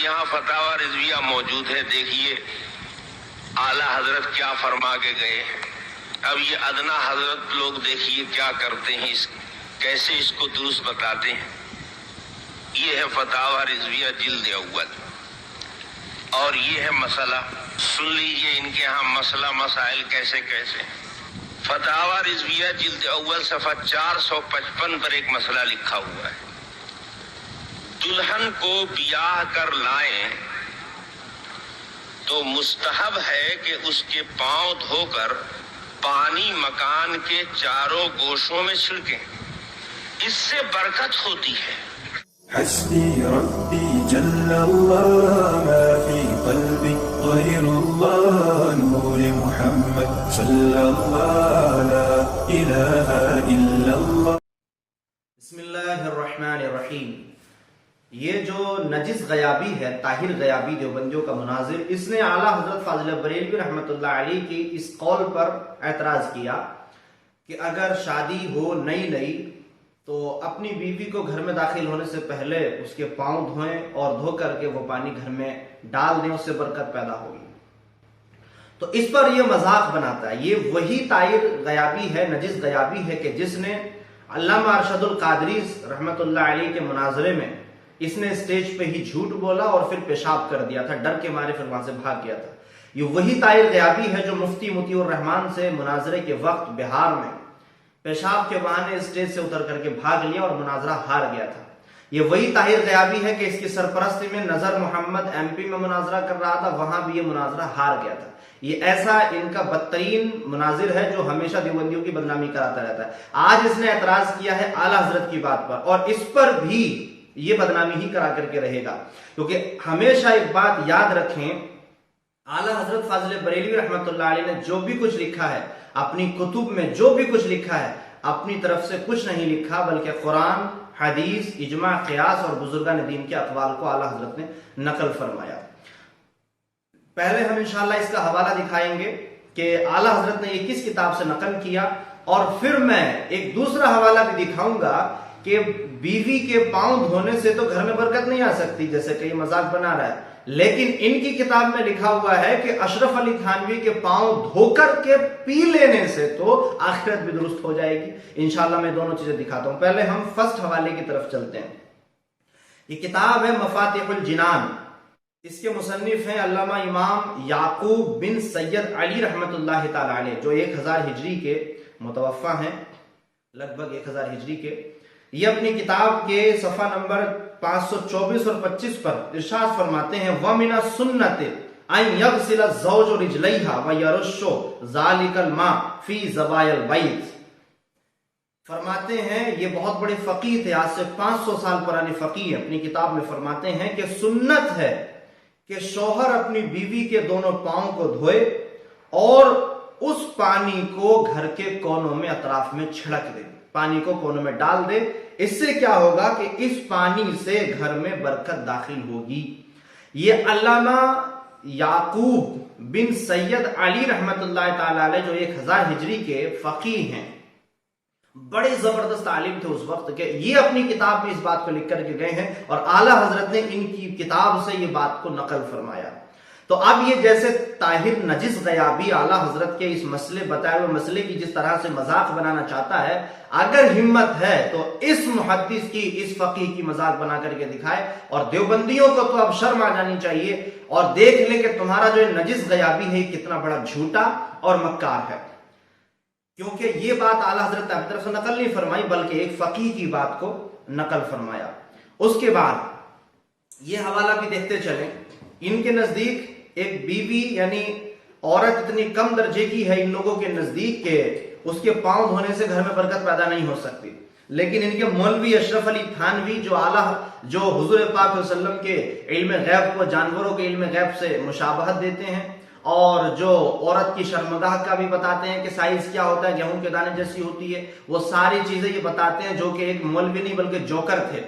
यहाँ फतावा रिजविया मौजूद है, देखिए आला हजरत क्या फरमा के गए। अब ये अदना हजरत लोग देखिए क्या करते हैं, कैसे इसको दुरुस्त बताते हैं। ये है फतावा रिजविया जिल्द अव्वल और ये है मसला। सुन लीजिए इनके यहाँ मसला मसाइल कैसे कैसे। फतावा रिजविया जिल्द अव्वल सफ़ा 455 पर एक मसला लिखा हुआ है। दुल्हन को ब्याह कर लाएं तो मुस्तहब है कि उसके पांव धोकर पानी मकान के चारों गोशों में छिड़कें, इससे बरकत होती है। हस्बी रब्बी जल्लल्लाह मा फी क़ल्बी ग़ैरुल्लाह नूर मुहम्मद सल्लल्लाहु ला इलाहा इल्लल्लाह। बिस्मिल्लाहिर्रहमानिर्रहीम। ये जो नजिस गयाबी है, ताहिर गयाबी देवबंदियों का मुनाजिर, इसने आला हजरत फाजिल बरेलवी रहमतुल्लाह अलैह की इस कौल पर एतराज किया कि अगर शादी हो नई नई तो अपनी बीवी को घर में दाखिल होने से पहले उसके पांव धोएं और धो करके वो पानी घर में डाल दें, उससे बरकत पैदा होगी। तो इस पर यह मजाक बनाता है। ये वही ताहिर गयाबी है, नजिस गयाबी है कि जिसने अल्लामा अरशदुल कादरी रहमतुल्लाह अलैह के मुनाजरे में इसने स्टेज पे ही झूठ बोला और फिर पेशाब कर दिया था, डर के मारे फिर वहां से भाग गया था। ये वही ताहिर गयाबी है जो मुफ्ती मोतियुर रहमान से मुनाजरे के वक्त बिहार में पेशाब के बहाने स्टेज से उतर करके भाग लिया और मुनाजरा हार गया था। ये वही ताहिर गयाबी है कि इसकी सरपरस्ती में नजर मोहम्मद एमपी में मुनाजरा कर रहा था, वहां भी ये मुनाजरा हार गया था। ये ऐसा इनका बदतरीन मुनाजिर है जो हमेशा देवबंदियों की बदनामी कराता रहता है। आज इसने एतराज किया है आला हजरत की बात पर और इस पर भी ये बदनामी ही करा करके रहेगा, क्योंकि हमेशा एक बात याद रखें, आला हजरत फाजिल बरेलवी रहमतुल्लाह अलैह ने जो भी कुछ लिखा है अपनी कुतुब में, जो भी कुछ लिखा है अपनी तरफ से कुछ नहीं लिखा, बल्कि कुरान, हदीस, इजमा, क़ियास और बुजुर्गान दीन के अक़वाल को आला हजरत ने नकल फरमाया। पहले हम इंशाअल्लाह इसका हवाला दिखाएंगे कि आला हजरत ने ये किस किताब से नकल किया, और फिर मैं एक दूसरा हवाला भी दिखाऊंगा कि बीवी के पांव धोने से तो घर में बरकत नहीं आ सकती, जैसे कि मजाक बना रहा है, लेकिन इनकी किताब में लिखा हुआ है कि अशरफ अली थानवी के पांव धोकर के पी लेने से तो आखिरत भी दुरुस्त हो जाएगी। इंशाल्लाह मैं दोनों चीजें दिखाता हूं। पहले हम फर्स्ट हवाले की तरफ चलते हैं। ये किताब है मफातिहुल जिनान, इसके मुसन्निफ हैं अल्लामा इमाम याकूब बिन सैयद अली रहमतुल्लाह ताला अलैह, जो 1000 हिजरी के मुतवफ़ा हैं, लगभग 1000 हिजरी के। ये अपनी किताब के सफ़ा नंबर 524 और 25 पर इरशाद फरमाते हैं, व मिना सुन्नत अन यग़सिल ज़ौजु रिजलैहा व यरुश्शु ज़ालिकल मा फी ज़वायल बैत। फरमाते हैं, ये बहुत बड़े फकीह थे, आज से 500 साल पुराने फकीह, अपनी किताब में फरमाते हैं कि सुन्नत है कि शौहर अपनी बीवी के दोनों पांव को धोए और उस पानी को घर के कोनों में, अतराफ में छिड़क दे, पानी को कोनों में डाल दे। इससे क्या होगा कि इस पानी से घर में बरकत दाखिल होगी। ये अल्लामा याकूब बिन सैयद अली रहमतुल्लाह ताला अलैह, जो 1000 हिजरी के फकीह हैं, बड़े जबरदस्त आलिम थे उस वक्त के, ये अपनी किताब में इस बात को लिख करके गए हैं और आला हजरत ने इनकी किताब से ये बात को नकल फरमाया। तो अब ये जैसे ताहिर नजिस गयाबी आला हजरत के इस मसले, बताए हुए मसले की जिस तरह से मजाक बनाना चाहता है, अगर हिम्मत है तो इस मुहद्दिस की, इस फकीह की मजाक बना करके दिखाए। और देवबंदियों को तो अब शर्म आ जानी चाहिए और देख ले कि तुम्हारा जो नजिस गयाबी है कितना बड़ा झूठा और मक्कार है, क्योंकि ये बात आला हजरत ने अपनी तरफ से नकल नहीं फरमाई, बल्कि एक फकीह की बात को नकल फरमाया। उसके बाद ये हवाला भी देखते चलें। इनके नजदीक एक बीवी यानी औरत इतनी कम दर्जे की है इन लोगों के नजदीक के उसके पांव धोने से घर में बरकत पैदा नहीं हो सकती, लेकिन इनके मौलवी अशरफ अली थानवी जो हुजूर पाक सल्लल्लाहु अलैहि वसल्लम के इल्म गैब को जानवरों के इल्म गैब से मुशाबहत देते हैं और जो औरत की शर्मगाह का भी बताते हैं कि साइज क्या होता है, गेहूं के दाने जैसी होती है, वो सारी चीजें ये बताते हैं, जो कि एक मौलवी नहीं बल्कि जोकर थे।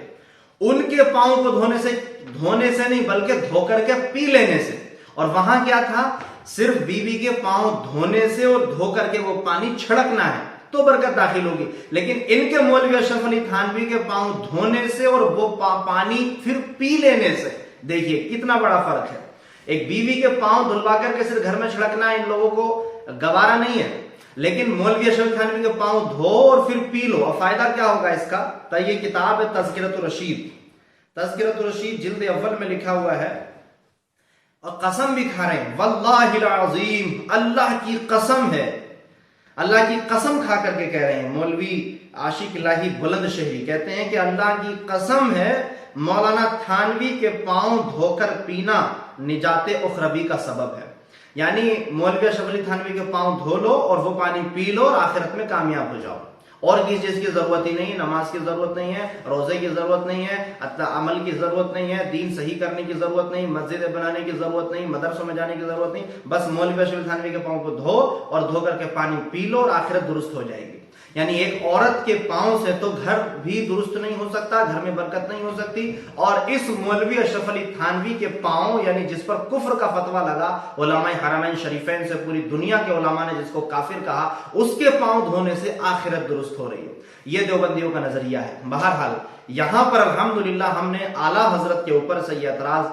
उनके पांव को धोने से नहीं बल्कि धोकर के पी लेने से, और वहां क्या था, सिर्फ बीवी के पांव धोने से और धो करके वो पानी छिड़कना है तो बरकत दाखिल होगी। लेकिन इनके मौलवी अशरफ अली थानवी के पांव धोने से और वो पानी फिर पी लेने से, دیکھیے کتنا بڑا فرق ہے. ایک بیوی کے پاؤں دھلوا کر کے صرف گھر میں چھڑکنا ان لوگوں کو گوارا نہیں ہے، لیکن مولوی اشرف تھانوی کے پاؤں دھو اور پھر پی لو. اور فائدہ کیا ہوگا اس کا؟ تو یہ کتاب ہے تذکرۃ الرشید. تذکرۃ الرشید جلد اول میں لکھا ہوا ہے، اور قسم بھی کھا رہے ہیں، واللہ العظیم، اللہ کی قسم ہے، اللہ کی قسم کھا کر کے کہہ رہے ہیں. مولوی عاشق الہی بلند شہری کہتے ہیں کہ اللہ کی قسم ہے مولانا تھانوی کے پاؤں دھو کر پینا نجات اخروی کا سبب ہے. یعنی مولوی اشرف علی تھانوی کے پاؤں دھو لو اور وہ پانی پی لو اور آخرت میں کامیاب ہو جاؤ. اور کسی چیز کی ضرورت ہی نہیں، نماز کی ضرورت نہیں ہے، روزے کی ضرورت نہیں ہے، عمل کی ضرورت نہیں ہے، دین صحیح کرنے کی ضرورت نہیں، مسجد بنانے کی ضرورت نہیں، مدرسوں میں جانے کی ضرورت نہیں. بس مولوی اشرف تھانوی کے پاؤں کو دھو اور دھو کر کے پانی پی لو اور آخرت درست ہو جائے گی. یعنی ایک عورت کے پاؤں سے تو گھر بھی درست نہیں ہو سکتا، گھر میں برکت نہیں ہو سکتی، اور اس مولوی اشرف علی تھانوی کے پاؤں یعنی جس پر کفر کا فتویٰ لگا، علماء حرمین شریفین سے پوری دنیا کے علماء نے جس کو کافر کہا، اس کے پاؤں دھونے سے آخرت درست ہو رہی ہے. یہ دیوبندیوں کا نظریہ ہے. بہرحال یہاں پر الحمدللہ ہم نے اعلیٰ حضرت کے اوپر سے یہ اعتراض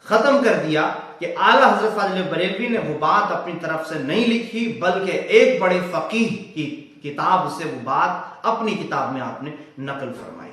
ختم کر دیا کہ اعلیٰ حضرت فاضل بریلوی نے وہ بات اپنی طرف سے نہیں لکھی، بلکہ ایک بڑے فقیہ کی کتاب سے وہ بات اپنی کتاب میں آپ نے نقل فرمائی.